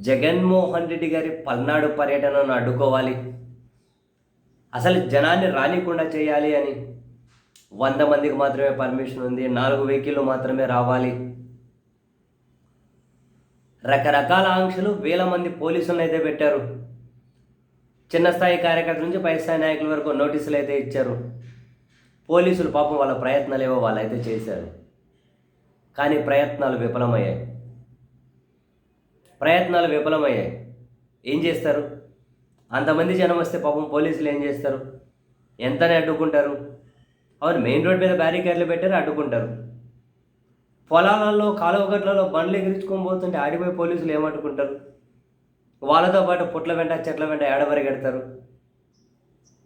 జగన్మోహన్ రెడ్డి గారి పల్నాడు పర్యటనను అడ్డుకోవాలి, అసలు జనాన్ని రానికుండా చేయాలి అని 100 మందికి మాత్రమే పర్మిషన్ ఉంది, 4 వెహికల్లు మాత్రమే రావాలి, రకరకాల ఆంక్షలు, వేల మంది పోలీసులను అయితే పెట్టారు. చిన్న స్థాయి కార్యకర్తల నుంచి పై స్థాయి నాయకుల వరకు నోటీసులు అయితే ఇచ్చారు. పోలీసులు పాపం వాళ్ళ ప్రయత్నాలు ఏవో వాళ్ళైతే చేశారు, కానీ ప్రయత్నాలు విఫలమయ్యాయి. ఏం చేస్తారు? అంతమంది జనం వస్తే పాపం పోలీసులు ఏం చేస్తారు? ఎంతనే అడ్డుకుంటారు? అవును, మెయిన్ రోడ్ మీద బ్యారికేడ్లు పెట్టారు, అడ్డుకుంటారు. పొలాలలో కాలువగట్లలో బండ్లు ఎగిరించుకొని పోతుంటే ఆడిపోయి పోలీసులు ఏమట్టుకుంటారు? వాళ్ళతో పాటు పుట్ల వెంట చెట్ల వెంట ఏడబరిగెడతారు.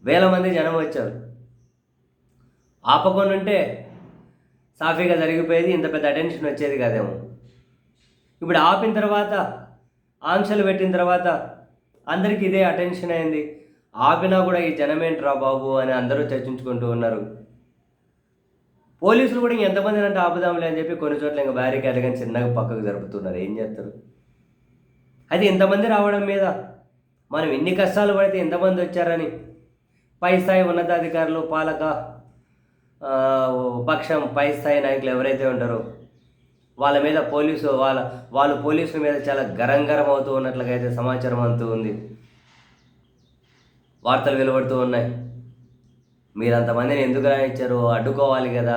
వేల మంది జనం వచ్చారు. ఆపకుండా సాఫీగా జరిగిపోయేది, ఇంత పెద్ద అటెన్షన్ వచ్చేది కాదేమో. ఇప్పుడు ఆపిన తర్వాత, ఆంక్షలు పెట్టిన తర్వాత అందరికీ ఇదే అటెన్షన్ అయింది. ఆపినా కూడా ఈ జనమేంట్రా బాబు అని అందరూ చర్చించుకుంటూ ఉన్నారు. పోలీసులు కూడా ఎంతమంది అంటే ఆపుదాంలే అని చెప్పి కొన్ని చోట్ల ఇంకా బ్యారికేడ్లు కానీ చిన్నగా పక్కకు జరుపుతున్నారు. ఏం చేస్తారు? అది ఇంతమంది రావడం మీద మనం ఎన్ని కష్టాలు పడితే ఎంతమంది వచ్చారని పై స్థాయి ఉన్నతాధికారులు, పాలక పక్షం పై స్థాయి నాయకులు ఎవరైతే ఉంటారో వాళ్ళ మీద వాళ్ళు పోలీసుల మీద చాలా గరం అవుతూ ఉన్నట్లుగా అయితే సమాచారం అంతూ ఉంది, వార్తలు వెలువడుతూ ఉన్నాయి. మీరు అంతమందిని ఎందుకు రానిచ్చారు? అడ్డుకోవాలి కదా,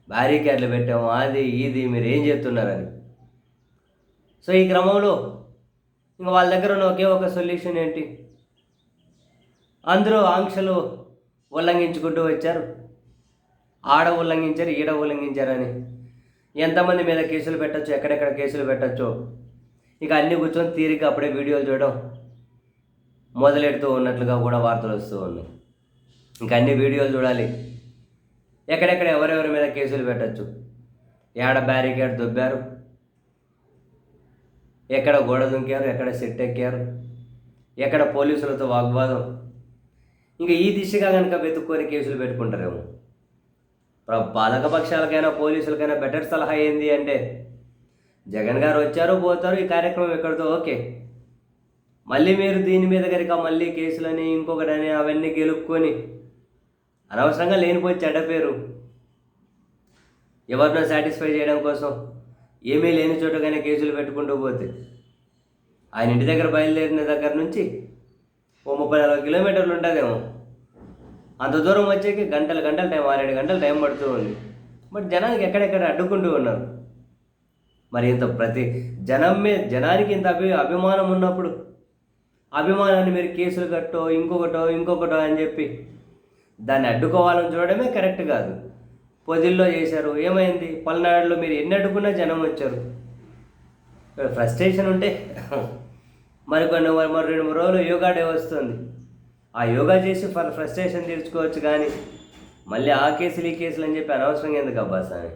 బ్యారికేడ్లు పెట్టాము, అది ఇది మీరు ఏం చెప్తున్నారని. సో ఈ క్రమంలో ఇంకా వాళ్ళ దగ్గర ఉన్న ఒకే ఒక సొల్యూషన్ ఏంటి? అందరూ ఆంక్షలు ఉల్లంఘించుకుంటూ వచ్చారు, ఆడ ఉల్లంఘించారు, ఈడ ఉల్లంఘించారని ఎంతమంది మీద కేసులు పెట్టచ్చు, ఎక్కడెక్కడ కేసులు పెట్టచ్చో ఇక అన్నీ కూర్చొని తీరిక అప్పుడే వీడియోలు చూడడం మొదలెడుతూ ఉన్నట్లుగా కూడా వార్తలు వస్తూ ఉన్నాయి. ఇంకా అన్ని వీడియోలు చూడాలి, ఎక్కడెక్కడ ఎవరెవరి మీద కేసులు పెట్టచ్చు, ఏడ బ్యారికేడ్ దొబ్బారు, ఎక్కడ గోడ దుంకారు, ఎక్కడ సెట్ ఎక్కారు, ఎక్కడ పోలీసులతో వాగ్వాదం. ఇంకా ఈ దిశగా కనుక వెతుక్కొని కేసులు పెట్టుకుంటారేమో. పాలకపక్షాలకైనా పోలీసులకైనా బెటర్ సలహా ఏంది అంటే, జగన్ గారు వచ్చారు పోతారు, ఈ కార్యక్రమం ఎక్కడితో ఓకే, మళ్ళీ మీరు దీని మీద కనుక మళ్ళీ కేసులని ఇంకొకటని అవన్నీ గెలుపుకొని అనవసరంగా లేనిపోయి చెడ్డ పేరు, ఎవరినో సాటిస్ఫై చేయడం కోసం ఏమీ లేని చోటగానే కేసులు పెట్టుకుంటూ పోతే ఆయన ఇంటి దగ్గర బయలుదేరిన దగ్గర నుంచి 30-40 కిలోమీటర్లు ఉంటుందేమో, అంత దూరం వచ్చేకి గంటలు టైం, 6-7 గంటలు టైం పడుతూ ఉంది. బట్ జనానికి ఎక్కడెక్కడ అడ్డుకుంటూ ఉన్నారు. మరి ఇంత జనానికి ఇంత అభిమానం ఉన్నప్పుడు అభిమానాన్ని మీరు కేసులు కట్టో ఇంకొకటో అని చెప్పి దాన్ని అడ్డుకోవాలని చూడడమే కరెక్ట్ కాదు. పొదిల్లో చేశారు, ఏమైంది? పల్నాడులో మీరు ఎన్ని అడ్డుకున్నా జనం వచ్చారు. ఫ్రస్ట్రేషన్ ఉంటే మరి 2-3 రోజులు యోగా డే వస్తుంది, ఆ యోగా చేసి ఫ్రస్ట్రేషన్ తీర్చుకోవచ్చు. కానీ మళ్ళీ ఆ కేసులు ఈ కేసులు అని చెప్పి అనవసరంగా ఎందుకు అబ్బా సార్?